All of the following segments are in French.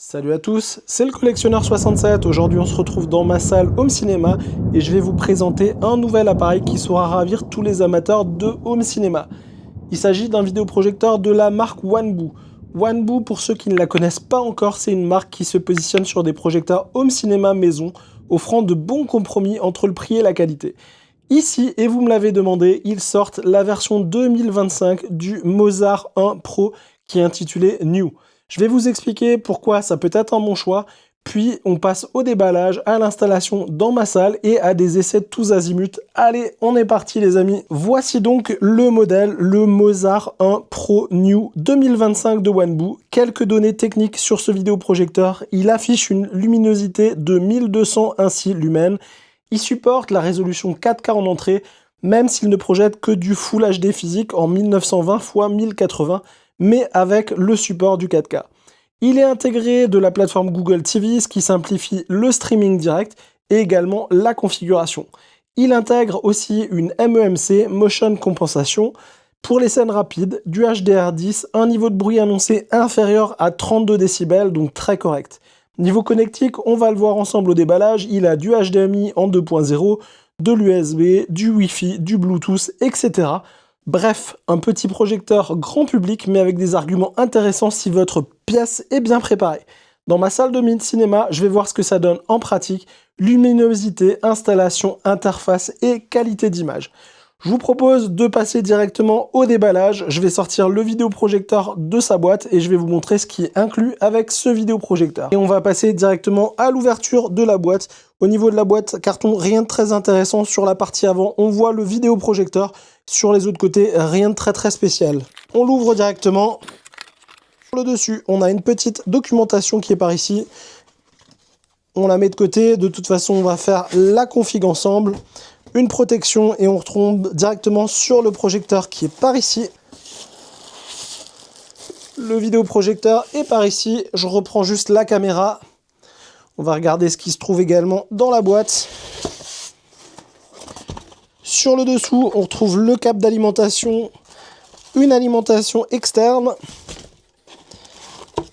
Salut à tous, c'est le collectionneur 67. Aujourd'hui on se retrouve dans ma salle home cinéma et je vais vous présenter un nouvel appareil qui saura ravir tous les amateurs de home cinéma. Il s'agit d'un vidéoprojecteur de la marque Wanbu. Wanbu, pour ceux qui ne la connaissent pas encore, c'est une marque qui se positionne sur des projecteurs home cinéma maison, offrant de bons compromis entre le prix et la qualité. Ici, et vous me l'avez demandé, ils sortent la version 2025 du Mozart 1 Pro qui est intitulée New. Je vais vous expliquer pourquoi ça peut être un bon choix, puis on passe au déballage, à l'installation dans ma salle et à des essais de tous azimuts. Allez, on est parti les amis. Voici donc le modèle, le Mozart 1 Pro New 2025 de Wanbu. Quelques données techniques sur ce vidéoprojecteur. Il affiche une luminosité de 1201 lumens. Il supporte la résolution 4K en entrée, même s'il ne projette que du Full HD physique en 1920 x 1080, mais avec le support du 4K. Il est intégré de la plateforme Google TV, ce qui simplifie le streaming direct et également la configuration. Il intègre aussi une MEMC, Motion Compensation, pour les scènes rapides, du HDR10, un niveau de bruit annoncé inférieur à 32 décibels, donc très correct. Niveau connectique, on va le voir ensemble au déballage, il a du HDMI en 2.0, de l'USB, du Wi-Fi, du Bluetooth, etc. Bref, un petit projecteur grand public, mais avec des arguments intéressants si votre pièce est bien préparée. Dans ma salle de cinéma, je vais voir ce que ça donne en pratique, luminosité, installation, interface et qualité d'image. Je vous propose de passer directement au déballage. Je vais sortir le vidéoprojecteur de sa boîte et je vais vous montrer ce qui est inclus avec ce vidéoprojecteur. Et on va passer directement à l'ouverture de la boîte. Au niveau de la boîte carton, rien de très intéressant. Sur la partie avant, on voit le vidéoprojecteur. Sur les autres côtés, rien de très spécial. On l'ouvre directement. Sur le dessus, on a une petite documentation qui est par ici. On la met de côté. De toute façon, on va faire la config ensemble. Une protection et on retombe directement sur le projecteur qui est par ici. Le vidéoprojecteur est par ici. Je reprends juste la caméra. On va regarder ce qui se trouve également dans la boîte. Sur le dessous, on retrouve le câble d'alimentation, une alimentation externe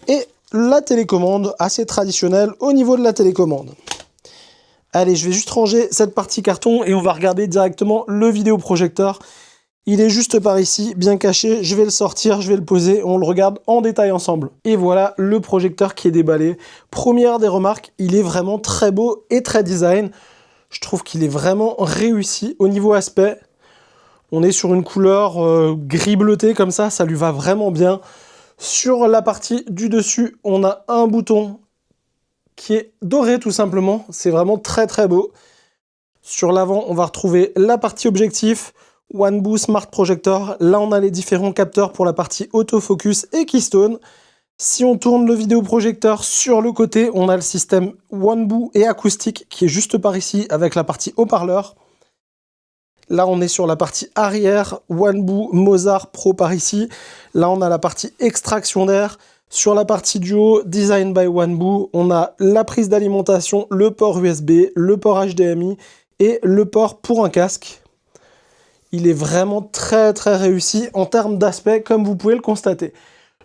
et la télécommande assez traditionnelle au niveau de la télécommande. Allez, je vais juste ranger cette partie carton et on va regarder directement le vidéoprojecteur. Il est juste par ici, bien caché. Je vais le sortir, je vais le poser, on le regarde en détail ensemble. Et voilà le projecteur qui est déballé. Première des remarques, il est vraiment très beau et très design. Je trouve qu'il est vraiment réussi au niveau aspect. On est sur une couleur gris bleuté comme ça lui va vraiment bien. Sur la partie du dessus, on a un bouton qui est doré tout simplement, c'est vraiment très beau. Sur l'avant, on va retrouver la partie objectif, Wanbu Smart Projector. Là, on a les différents capteurs pour la partie autofocus et keystone. Si on tourne le vidéoprojecteur sur le côté, on a le système Wanbu et acoustique qui est juste par ici avec la partie haut-parleur. Là, on est sur la partie arrière, Wanbu Mozart Pro par ici. Là, on a la partie extraction d'air. Sur la partie du haut, Design by Wanbu, on a la prise d'alimentation, le port USB, le port HDMI et le port pour un casque. Il est vraiment très réussi en termes d'aspect, comme vous pouvez le constater.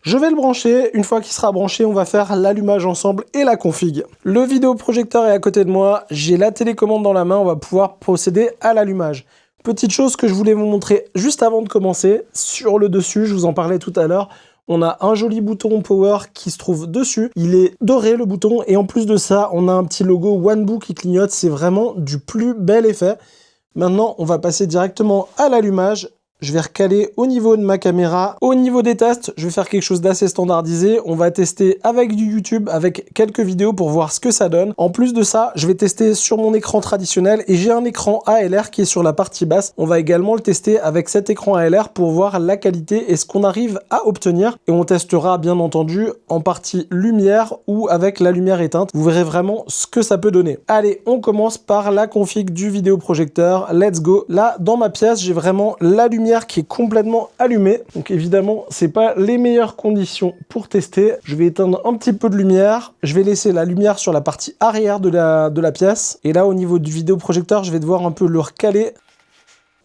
Je vais le brancher. Une fois qu'il sera branché, on va faire l'allumage ensemble et la config. Le vidéoprojecteur est à côté de moi. J'ai la télécommande dans la main. On va pouvoir procéder à l'allumage. Petite chose que je voulais vous montrer juste avant de commencer. Sur le dessus, je vous en parlais tout à l'heure. On a un joli bouton Power qui se trouve dessus. Il est doré le bouton et en plus de ça, on a un petit logo Wanbu qui clignote. C'est vraiment du plus bel effet. Maintenant, on va passer directement à l'allumage. Je vais recaler au niveau de ma caméra. Au niveau des tests, je vais faire quelque chose d'assez standardisé. On va tester avec du YouTube, avec quelques vidéos pour voir ce que ça donne. En plus de ça, je vais tester sur mon écran traditionnel et j'ai un écran ALR qui est sur la partie basse. On va également le tester avec cet écran ALR pour voir la qualité et ce qu'on arrive à obtenir. Et on testera bien entendu en partie lumière ou avec la lumière éteinte. Vous verrez vraiment ce que ça peut donner. Allez, on commence par la config du vidéoprojecteur. Let's go. Là, dans ma pièce, j'ai vraiment la lumière qui est complètement allumée. Donc évidemment, c'est pas les meilleures conditions pour tester. Je vais éteindre un petit peu de lumière. Je vais laisser la lumière sur la partie arrière de la pièce. Et là, au niveau du vidéoprojecteur, je vais devoir un peu le recaler.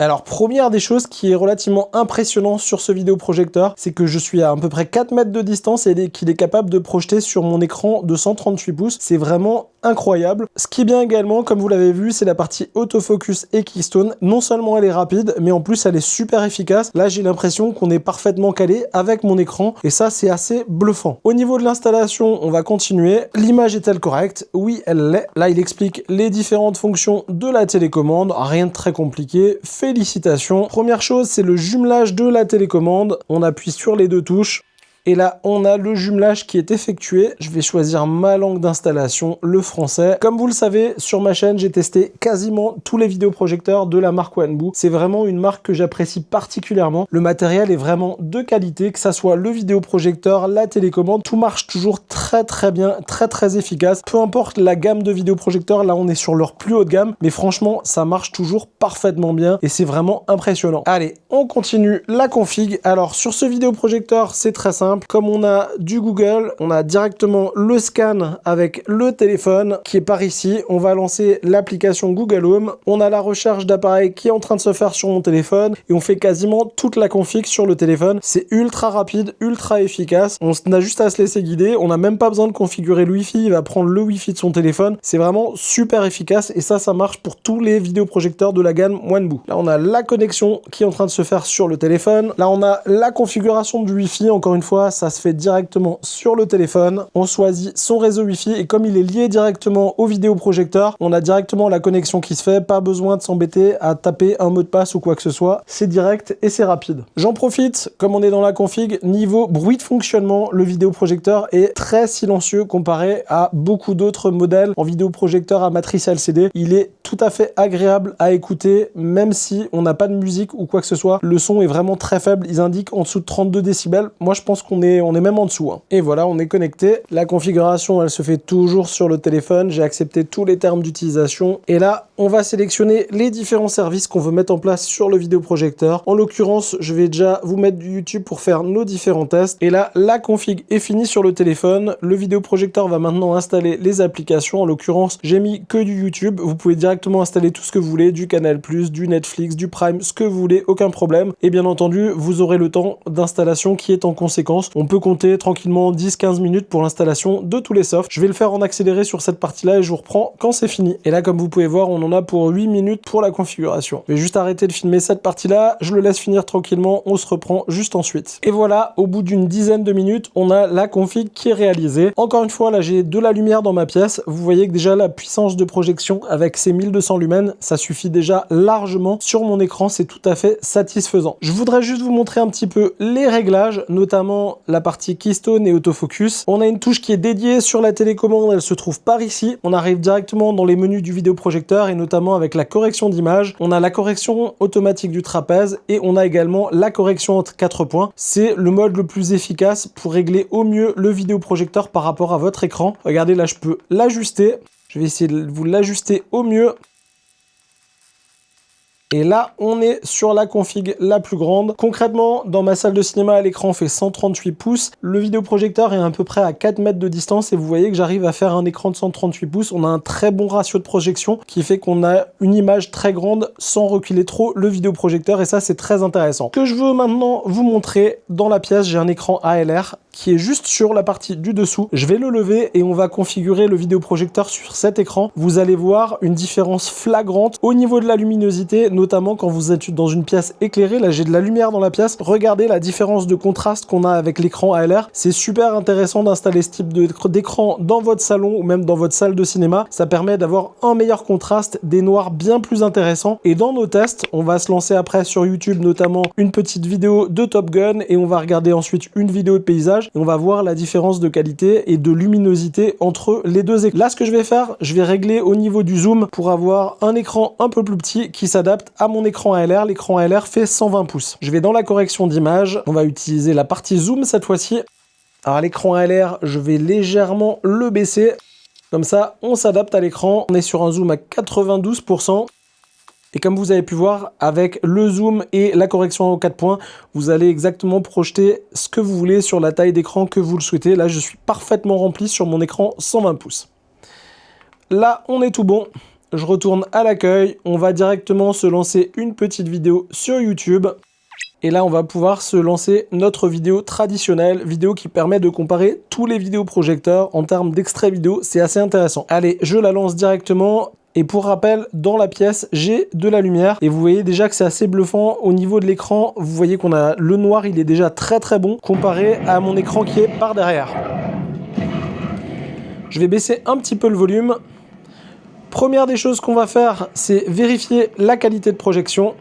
Alors, première des choses qui est relativement impressionnant sur ce vidéoprojecteur, c'est que je suis à peu près 4 mètres de distance et qu'il est capable de projeter sur mon écran de 138 pouces. C'est vraiment incroyable. Ce qui est bien également, comme vous l'avez vu, c'est la partie autofocus et keystone. Non seulement elle est rapide, mais en plus elle est super efficace. Là, j'ai l'impression qu'on est parfaitement calé avec mon écran et ça, c'est assez bluffant. Au niveau de l'installation, on va continuer. L'image est-elle correcte? Oui, elle l'est. Là, il explique les différentes fonctions de la télécommande. Rien de très compliqué. Félicitations. Première chose, c'est le jumelage de la télécommande. On appuie sur les deux touches. Et là, on a le jumelage qui est effectué. Je vais choisir ma langue d'installation, le français. Comme vous le savez, sur ma chaîne, j'ai testé quasiment tous les vidéoprojecteurs de la marque Wanbo. C'est vraiment une marque que j'apprécie particulièrement. Le matériel est vraiment de qualité, que ça soit le vidéoprojecteur, la télécommande, tout marche toujours très bien, très efficace. Peu importe la gamme de vidéoprojecteurs, là on est sur leur plus haute gamme, mais franchement, ça marche toujours parfaitement bien et c'est vraiment impressionnant. Allez, on continue la config. Alors sur ce vidéoprojecteur, c'est très simple. Comme on a du Google, on a directement le scan avec le téléphone qui est par ici. On va lancer l'application Google Home. On a la recherche d'appareils qui est en train de se faire sur mon téléphone et on fait quasiment toute la config sur le téléphone. C'est ultra rapide, ultra efficace. On a juste à se laisser guider. On n'a même pas besoin de configurer le Wi-Fi. Il va prendre le Wi-Fi de son téléphone. C'est vraiment super efficace et ça marche pour tous les vidéoprojecteurs de la gamme Wanbo. Là, on a la connexion qui est en train de se faire sur le téléphone. Là, on a la configuration du Wi-Fi. Encore une fois, ça se fait directement sur le téléphone. On choisit son réseau Wi-Fi et comme il est lié directement au vidéoprojecteur, on a directement la connexion qui se fait. Pas besoin de s'embêter à taper un mot de passe ou quoi que ce soit. C'est direct et c'est rapide. J'en profite, comme on est dans la config, niveau bruit de fonctionnement, le vidéoprojecteur est très silencieux comparé à beaucoup d'autres modèles en vidéoprojecteur à matrice LCD. Il est tout à fait agréable à écouter, même si on n'a pas de musique ou quoi que ce soit. Le son est vraiment très faible. Ils indiquent en dessous de 32 décibels. Moi, je pense qu'on est même en dessous. Hein. Et voilà, on est connecté. La configuration, elle se fait toujours sur le téléphone. J'ai accepté tous les termes d'utilisation. Et là, on va sélectionner les différents services qu'on veut mettre en place sur le vidéoprojecteur. En l'occurrence, je vais déjà vous mettre du YouTube pour faire nos différents tests. Et là, la config est finie sur le téléphone. Le vidéoprojecteur va maintenant installer les applications. En l'occurrence, j'ai mis que du YouTube. Vous pouvez directement installer tout ce que vous voulez, du Canal+, du Netflix, du Prime, ce que vous voulez, aucun problème. Et bien entendu, vous aurez le temps d'installation qui est en conséquence. On peut compter tranquillement 10-15 minutes pour l'installation de tous les softs. Je vais le faire en accéléré sur cette partie-là et je vous reprends quand c'est fini. Et là, comme vous pouvez voir, on en a pour 8 minutes pour la configuration. Je vais juste arrêter de filmer cette partie-là, je le laisse finir tranquillement, on se reprend juste ensuite. Et voilà, au bout d'une dizaine de minutes, on a la config qui est réalisée. Encore une fois, là, j'ai de la lumière dans ma pièce. Vous voyez que déjà la puissance de projection avec ces 1200 lumens, ça suffit déjà largement sur mon écran, c'est tout à fait satisfaisant. Je voudrais juste vous montrer un petit peu les réglages, notamment la partie keystone et autofocus. On a une touche qui est dédiée sur la télécommande, elle se trouve par ici. On arrive directement dans les menus du vidéoprojecteur et notamment avec la correction d'image. On a la correction automatique du trapèze et on a également la correction entre 4 points. C'est le mode le plus efficace pour régler au mieux le vidéoprojecteur par rapport à votre écran. Regardez, là je peux l'ajuster. Je vais essayer de vous l'ajuster au mieux. Et là, on est sur la config la plus grande. Concrètement, dans ma salle de cinéma, l'écran fait 138 pouces. Le vidéoprojecteur est à peu près à 4 mètres de distance et vous voyez que j'arrive à faire un écran de 138 pouces. On a un très bon ratio de projection qui fait qu'on a une image très grande sans reculer trop le vidéoprojecteur et ça, c'est très intéressant. Ce que je veux maintenant vous montrer, dans la pièce, j'ai un écran ALR qui est juste sur la partie du dessous. Je vais le lever et on va configurer le vidéoprojecteur sur cet écran. Vous allez voir une différence flagrante au niveau de la luminosité, notamment quand vous êtes dans une pièce éclairée. Là, j'ai de la lumière dans la pièce. Regardez la différence de contraste qu'on a avec l'écran ALR. C'est super intéressant d'installer ce type d'écran dans votre salon ou même dans votre salle de cinéma. Ça permet d'avoir un meilleur contraste, des noirs bien plus intéressants. Et dans nos tests, on va se lancer après sur YouTube, notamment une petite vidéo de Top Gun et on va regarder ensuite une vidéo de paysage. Et on va voir la différence de qualité et de luminosité entre les deux écrans. Là, ce que je vais faire, je vais régler au niveau du zoom pour avoir un écran un peu plus petit qui s'adapte à mon écran ALR. L'écran ALR fait 120 pouces. Je vais dans la correction d'image. On va utiliser la partie zoom cette fois-ci. Alors, l'écran ALR, je vais légèrement le baisser. Comme ça, on s'adapte à l'écran. On est sur un zoom à 92%. Et comme vous avez pu voir, avec le zoom et la correction en 4 points, vous allez exactement projeter ce que vous voulez sur la taille d'écran que vous le souhaitez. Là, je suis parfaitement rempli sur mon écran 120 pouces. Là, on est tout bon. Je retourne à l'accueil. On va directement se lancer une petite vidéo sur YouTube. Et là, on va pouvoir se lancer notre vidéo traditionnelle, vidéo qui permet de comparer tous les vidéoprojecteurs en termes d'extrait vidéo. C'est assez intéressant. Allez, je la lance directement. Et pour rappel, dans la pièce, j'ai de la lumière. Et vous voyez déjà que c'est assez bluffant au niveau de l'écran. Vous voyez qu'on a le noir, il est déjà très très bon comparé à mon écran qui est par derrière. Je vais baisser un petit peu le volume. Première des choses qu'on va faire, c'est vérifier la qualité de projection.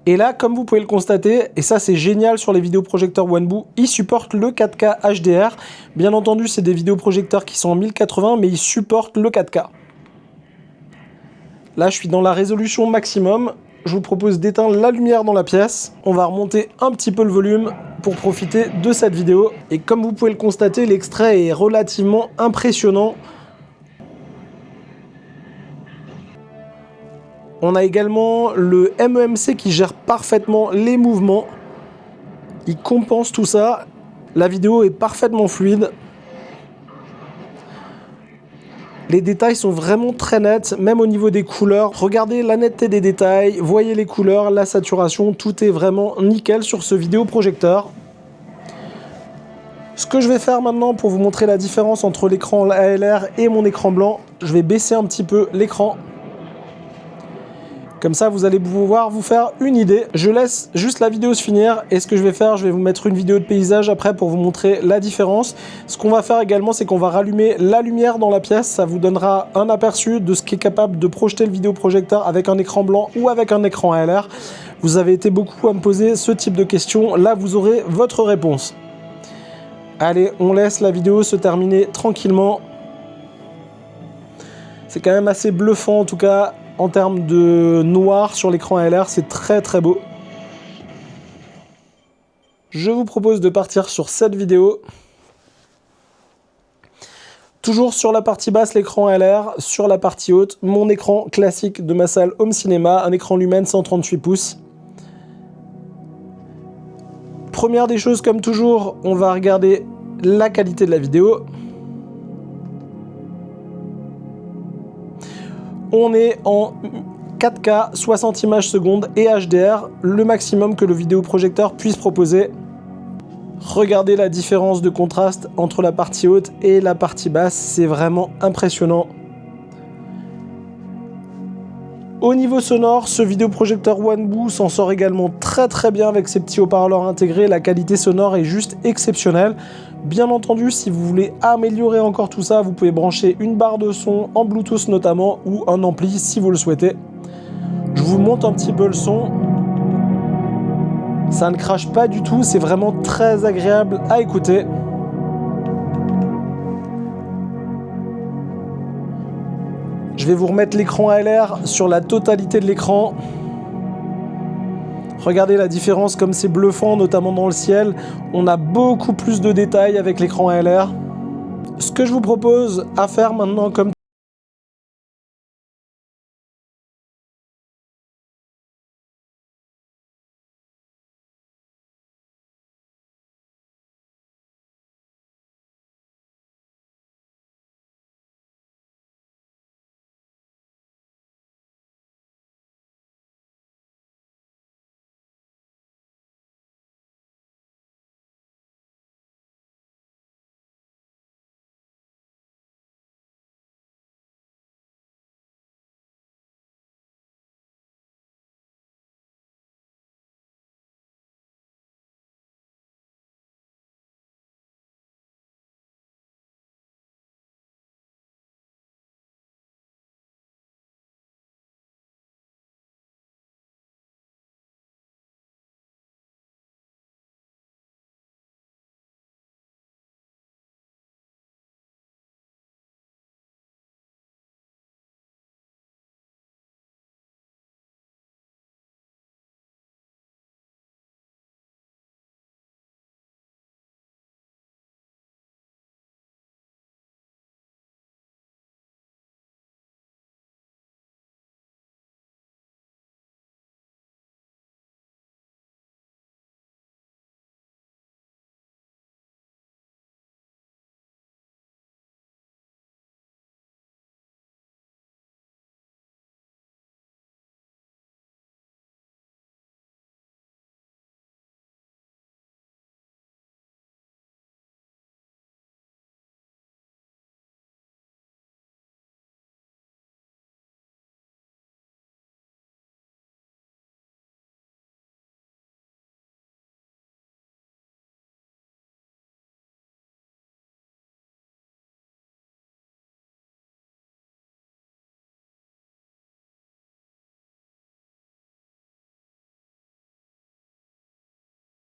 Et là, comme vous pouvez le constater, et ça c'est génial sur les vidéoprojecteurs Wanbo, ils supportent le 4K HDR. Bien entendu, c'est des vidéoprojecteurs qui sont en 1080, mais ils supportent le 4K. Là, je suis dans la résolution maximum. Je vous propose d'éteindre la lumière dans la pièce. On va remonter un petit peu le volume pour profiter de cette vidéo. Et comme vous pouvez le constater, l'extrait est relativement impressionnant. On a également le MEMC qui gère parfaitement les mouvements. Il compense tout ça. La vidéo est parfaitement fluide. Les détails sont vraiment très nets, même au niveau des couleurs. Regardez la netteté des détails, voyez les couleurs, la saturation, tout est vraiment nickel sur ce vidéoprojecteur. Ce que je vais faire maintenant pour vous montrer la différence entre l'écran ALR et mon écran blanc, je vais baisser un petit peu l'écran. Comme ça, vous allez pouvoir vous faire une idée. Je laisse juste la vidéo se finir et ce que je vais faire, je vais vous mettre une vidéo de paysage après pour vous montrer la différence. Ce qu'on va faire également, c'est qu'on va rallumer la lumière dans la pièce. Ça vous donnera un aperçu de ce qui est capable de projeter le vidéoprojecteur avec un écran blanc ou avec un écran ALR. Vous avez été beaucoup à me poser ce type de questions. Là, vous aurez votre réponse. Allez, on laisse la vidéo se terminer tranquillement. C'est quand même assez bluffant en tout cas. En termes de noir sur l'écran ALR, c'est très très beau. Je vous propose de partir sur cette vidéo. Toujours sur la partie basse, l'écran ALR. Sur la partie haute, mon écran classique de ma salle home cinéma, un écran Lumen 138 pouces. Première des choses, comme toujours, on va regarder la qualité de la vidéo. On est en 4K, 60 images secondes et HDR, le maximum que le vidéoprojecteur puisse proposer. Regardez la différence de contraste entre la partie haute et la partie basse, c'est vraiment impressionnant. Au niveau sonore, ce vidéoprojecteur Wanbo s'en sort également très très bien avec ses petits haut-parleurs intégrés, la qualité sonore est juste exceptionnelle. Bien entendu, si vous voulez améliorer encore tout ça, vous pouvez brancher une barre de son en Bluetooth notamment ou un ampli si vous le souhaitez. Je vous monte un petit peu le son. Ça ne crache pas du tout, c'est vraiment très agréable à écouter. Je vais vous remettre l'écran ALR sur la totalité de l'écran. Regardez la différence, comme c'est bluffant, notamment dans le ciel. On a beaucoup plus de détails avec l'écran ALR. Ce que je vous propose à faire maintenant, comme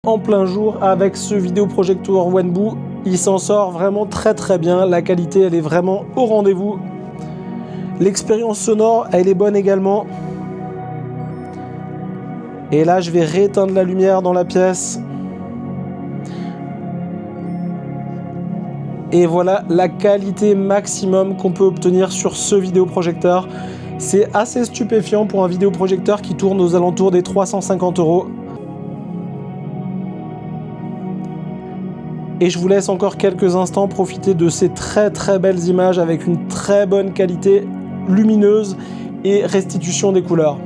en plein jour avec ce vidéoprojecteur Wanbu. Il s'en sort vraiment très bien, la qualité elle est vraiment au rendez-vous. L'expérience sonore elle est bonne également. Et là je vais rééteindre la lumière dans la pièce. Et voilà la qualité maximum qu'on peut obtenir sur ce vidéoprojecteur. C'est assez stupéfiant pour un vidéoprojecteur qui tourne aux alentours des 350 €. Et je vous laisse encore quelques instants profiter de ces très belles images avec une très bonne qualité lumineuse et restitution des couleurs.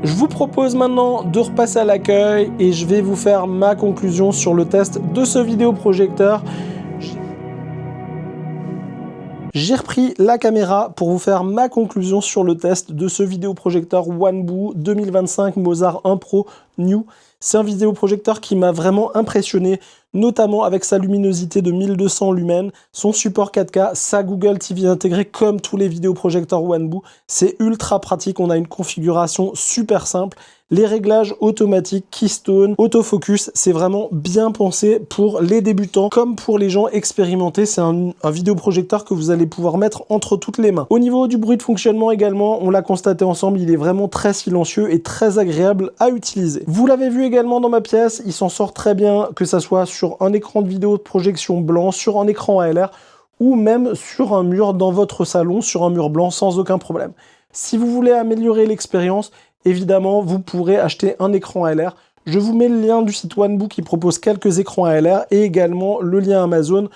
Je vous propose maintenant de repasser à l'accueil et je vais vous faire ma conclusion sur le test de ce vidéoprojecteur. J'ai repris la caméra pour vous faire ma conclusion sur le test de ce vidéoprojecteur Wanbu 2025 Mozart 1 Pro New. C'est un vidéoprojecteur qui m'a vraiment impressionné, notamment avec sa luminosité de 1200 lumens, son support 4K, sa Google TV intégrée comme tous les vidéoprojecteurs Wanbu. C'est ultra pratique, on a une configuration super simple. Les réglages automatiques, Keystone, autofocus, c'est vraiment bien pensé pour les débutants comme pour les gens expérimentés. C'est un vidéoprojecteur que vous allez pouvoir mettre entre toutes les mains. Au niveau du bruit de fonctionnement également, on l'a constaté ensemble, il est vraiment très silencieux et très agréable à utiliser. Vous l'avez vu également dans ma pièce, il s'en sort très bien, que ça soit sur un écran de vidéo de projection blanc, sur un écran ALR ou même sur un mur dans votre salon, sur un mur blanc sans aucun problème. Si vous voulez améliorer l'expérience, évidemment, vous pourrez acheter un écran ALR. Je vous mets le lien du site Wanbu qui propose quelques écrans ALR et également le lien Amazon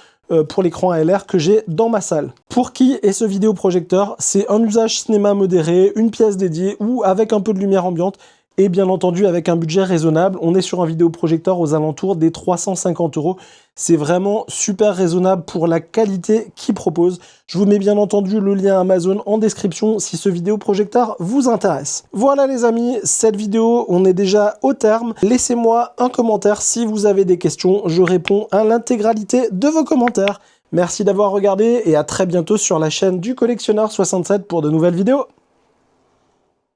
pour l'écran ALR que j'ai dans ma salle. Pour qui est ce vidéoprojecteur? C'est un usage cinéma modéré, une pièce dédiée ou avec un peu de lumière ambiante et bien entendu avec un budget raisonnable. On est sur un vidéoprojecteur aux alentours des 350 €. C'est vraiment super raisonnable pour la qualité qu'il propose. Je vous mets bien entendu le lien Amazon en description si ce vidéoprojecteur vous intéresse. Voilà les amis, cette vidéo, on est déjà au terme. Laissez-moi un commentaire si vous avez des questions. Je réponds à l'intégralité de vos commentaires. Merci d'avoir regardé et à très bientôt sur la chaîne du Collectionneur 67 pour de nouvelles vidéos.